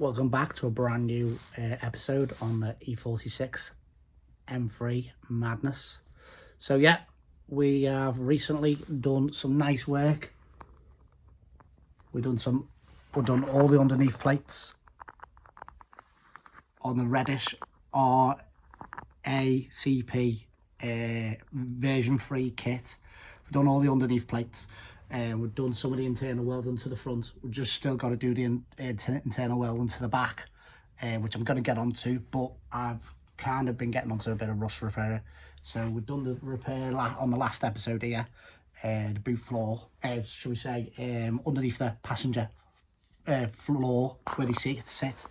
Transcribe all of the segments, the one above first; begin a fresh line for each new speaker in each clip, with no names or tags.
Welcome back to a brand new episode on the E46 M3 madness. So yeah, we have recently done some nice work. We've done all the underneath plates on the reddish RACP version 3 kit. We've done all the underneath plates. We've done some of the internal welding to the front. We've just still got to do the internal welding to the back, which I'm going to get onto, but I've kind of been getting onto a bit of rust repair. So we've done the repair on the last episode here, the boot floor, should we say, underneath the passenger floor where they sit,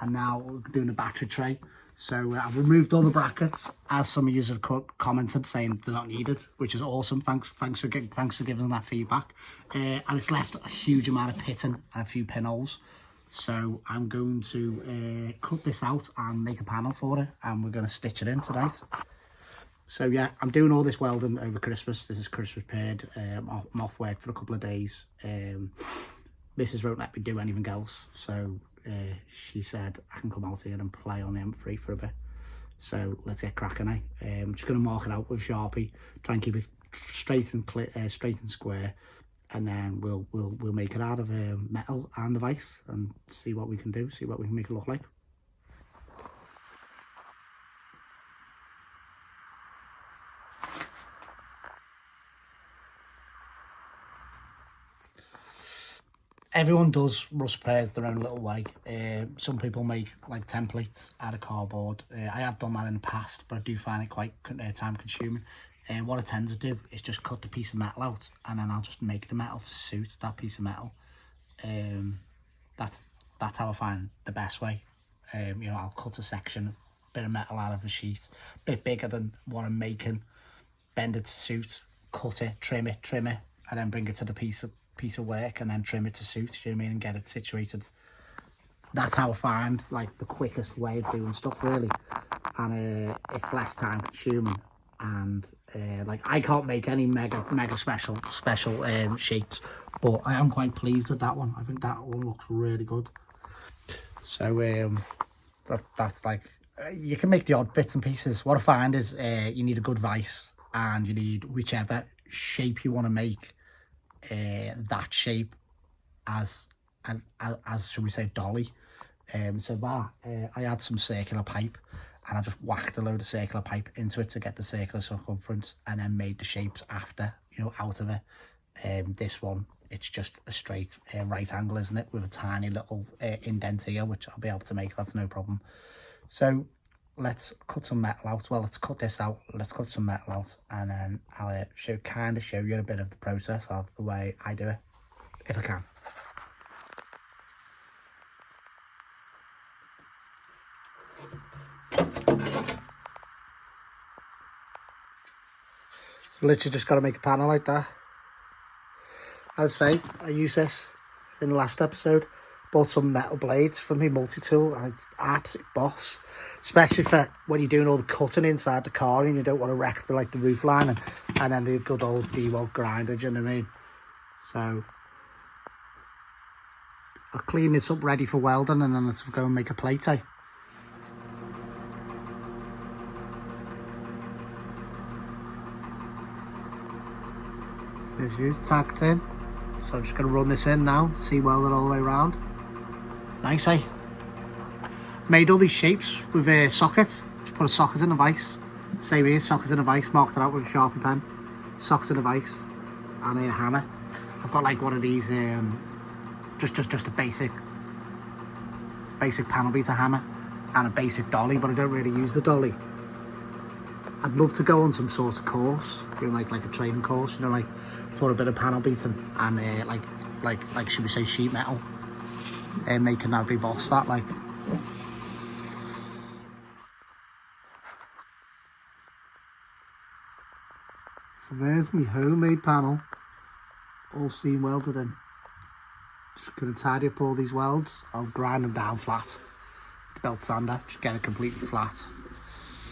and now we're doing the battery tray. So I've removed all the brackets, as some of you have commented saying they're not needed, which is awesome. Thanks for giving that feedback. And it's left a huge amount of pitting and a few pinholes. So I'm going to cut this out and make a panel for it, and we're going to stitch it in tonight. So yeah, I'm doing all this welding over Christmas. This is Christmas period. I'm off work for a couple of days. Mrs. won't let me do anything else, so she said I can come out here and play on the M3 for a bit. So let's get cracking, I'm just going to mark it out with Sharpie, try and keep it straight and square, and then we'll make it out of metal and the vise and see what we can do, see what we can make it look like. Everyone does rust repairs their own little way. Some people make like templates out of cardboard. I have done that in the past, but I do find it quite time consuming. What I tend to do is just cut the piece of metal out, and then I'll just make the metal to suit that piece of metal. That's how I find the best way. You know, I'll cut a section, bit of metal out of a sheet, a bit bigger than what I'm making, bend it to suit, cut it, trim it, and then bring it to the piece of work, and then trim it to suit, you know what I mean, and get it situated. That's how I find like the quickest way of doing stuff, really, and it's less time consuming, and like I can't make any mega special shapes, but I am quite pleased with that one. I think that one looks really good. So that's like you can make the odd bits and pieces. What I find is you need a good vise, and you need whichever shape you want to make, that shape as should we say dolly. So that I had some circular pipe, and I just whacked a load of circular pipe into it to get the circular circumference, and then made the shapes after, you know, out of it. This one, it's just a straight right angle, isn't it, with a tiny little indent here, which I'll be able to make. That's no problem. So let's cut some metal out. Well, let's cut this out. Let's cut some metal out, and then I'll kind of show you a bit of the process of the way I do it, if I can. So literally just got to make a panel like that. As I say, I used this in the last episode. Bought some metal blades from my multi-tool, and it's absolute boss, especially for when you're doing all the cutting inside the car and you don't want to wreck the roof line, and then the good old D-weld grinder, do you know what I mean? So I'll clean this up ready for welding, and then let's go and make a plate, This is tacked in, so I'm just going to run this in now, see weld it all the way around. Nice, Made all these shapes with a socket. Just put a socket in the vise. Same here, socket in the vise, marked it out with a Sharpie pen. Socket in the vise, and a hammer. I've got like one of these, just a basic panel beater hammer, and a basic dolly, but I don't really use the dolly. I'd love to go on some sort of course, doing like a training course, you know, like for a bit of panel beating, and like should we say sheet metal, and making that be boss, that like. So there's my homemade panel, all seam welded in. Just gonna tidy up all these welds. I'll grind them down flat, belt sander, just get it completely flat.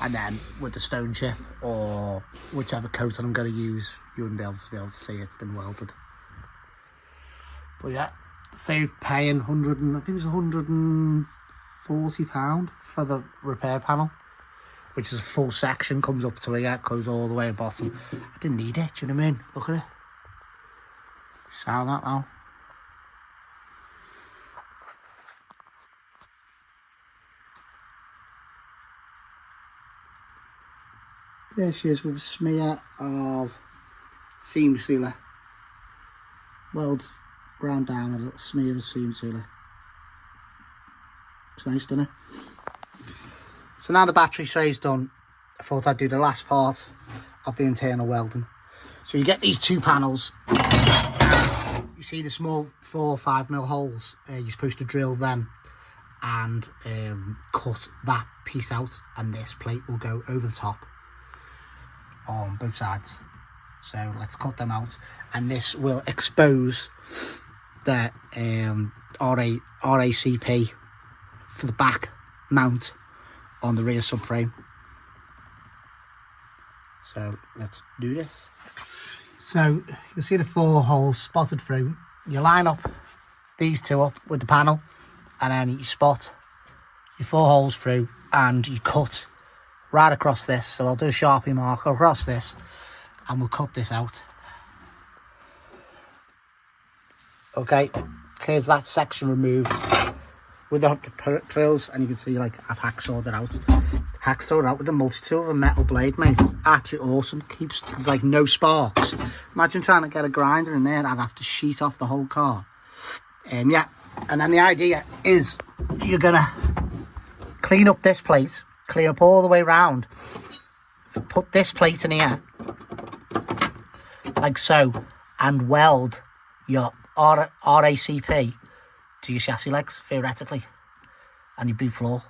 And then with the stone chip or whichever coating I'm going to use, you wouldn't be able to see it's been welded. But yeah, saved paying I think it's £140 for the repair panel, which is a full section, comes up to here, goes all the way to the bottom. I didn't need it, do you know what I mean? Look at it. Sound that now. There she is with a smear of seam sealer. Weld ground down a little smear of seam sealer. It's nice, doesn't it? So now the battery tray's done, I thought I'd do the last part of the internal welding. So you get these two panels. You see the small 4 or 5mm holes. You're supposed to drill them and cut that piece out, and this plate will go over the top on both sides. So let's cut them out, and this will expose the RACP for the back mount on the rear subframe. So let's do this. So you'll see the 4 holes spotted through. You line up these 2 up with the panel, and then you spot your 4 holes through, and you cut right across this. So I'll do a Sharpie mark across this, and we'll cut this out. Okay, here's that section removed with the drills, and you can see, like, I've hacksawed it out. Hacksawed it out with a multi-tool with a metal blade, mate. Absolutely awesome. Keeps, there's like no sparks. Imagine trying to get a grinder in there, I'd have to sheet off the whole car. Yeah, and then the idea is you're gonna clean up this plate, clean up all the way around, put this plate in here, like so, and weld your RACP to your chassis legs, theoretically, and your boot floor.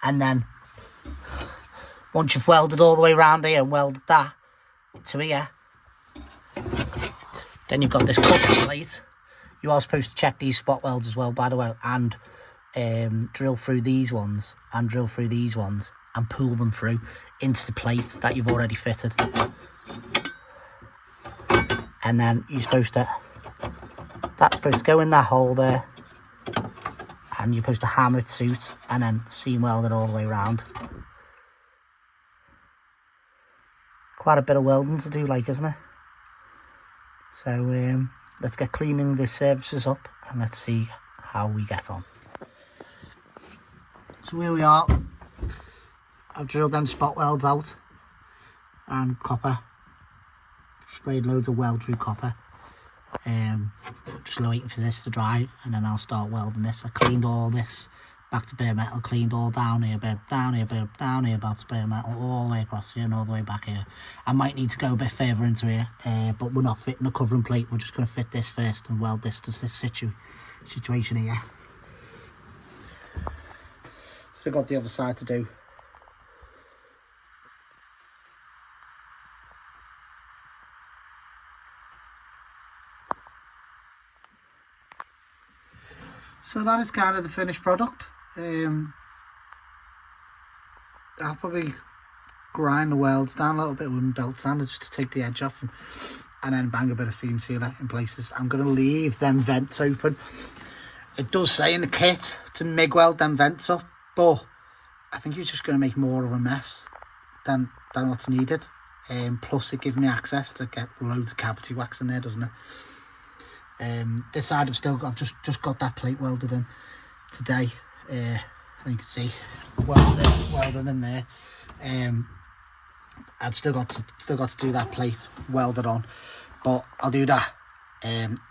And then once you've welded all the way around here and welded that to here, then you've got this cover plate. You are supposed to check these spot welds as well, by the way, and drill through these ones and drill through these ones and pull them through into the plate that you've already fitted. And then you're supposed to, that's supposed to go in that hole there, and you're supposed to hammer it suit and then seam weld it all the way around. Quite a bit of welding to do, like, isn't it? So let's get cleaning the surfaces up and let's see how we get on. So here we are. I've drilled them spot welds out and copper. Sprayed loads of weld through copper. Just waiting for this to dry, and then I'll start welding this. I cleaned all this back to bare metal, cleaned all down here, down here, down here, back to bare metal, all the way across here and all the way back here. I might need to go a bit further into here, but we're not fitting the covering plate. We're just going to fit this first and weld this to this situation here. Still got the other side to do. So that is kind of the finished product. I'll probably grind the welds down a little bit with my belt sander just to take the edge off, and then bang a bit of seam sealer in places. I'm going to leave them vents open. It does say in the kit to MIG weld them vents up, but I think you're just going to make more of a mess than what's needed. Plus it gives me access to get loads of cavity wax in there, doesn't it? This side I've just got that plate welded in today. And you can see welded in there. I've still got to do that plate welded on, but I'll do that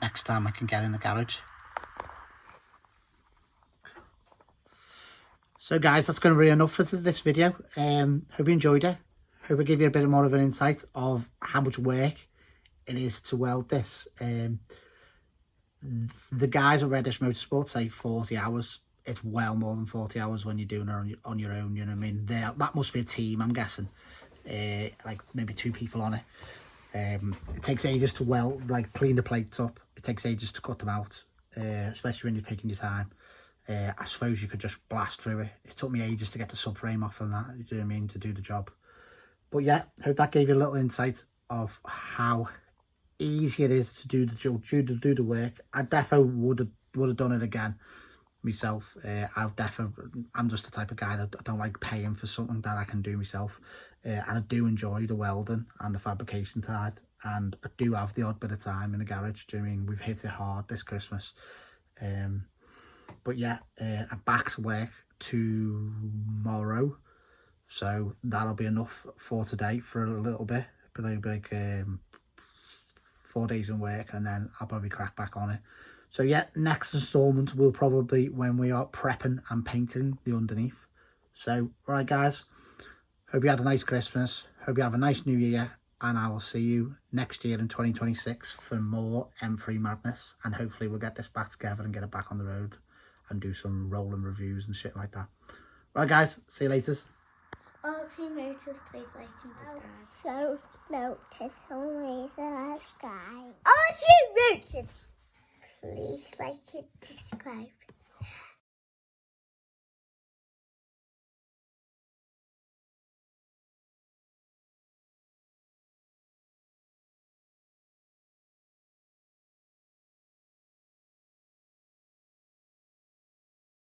next time I can get in the garage. So guys, that's going to be enough for this video. Hope you enjoyed it. Hope I give you a bit more of an insight of how much work it is to weld this. The guys at Reddish Motorsport say 40 hours. It's well more than 40 hours when you're doing it on your own, you know what I mean? That must be a team, I'm guessing. Like maybe 2 people on it. It takes ages to weld, like clean the plates up. It takes ages to cut them out, especially when you're taking your time. I suppose you could just blast through it. It took me ages to get the subframe off and that, you know what I mean, to do the job. But yeah, hope that gave you a little insight of how easy it is to do the job, do the work. I definitely would have would have done it again myself. I'm just the type of guy that I don't like paying for something that I can do myself, and I do enjoy the welding and the fabrication side, and I do have the odd bit of time in the garage. Do you know what I mean? We've hit it hard this Christmas, but yeah, I'm back to work tomorrow, so that'll be enough for today for a little bit, but it'll be like 4 days in work, and then I'll probably crack back on it. So yeah, next installment will probably when we are prepping and painting the underneath. So, right guys, hope you had a nice Christmas, hope you have a nice new year, and I will see you next year in 2026 for more M3 madness, and hopefully we'll get this back together and get it back on the road and do some rolling reviews and shit like that. Right guys, see you later.
All team motors, please like and subscribe. So notice always subscribe. All team motors, please like and subscribe.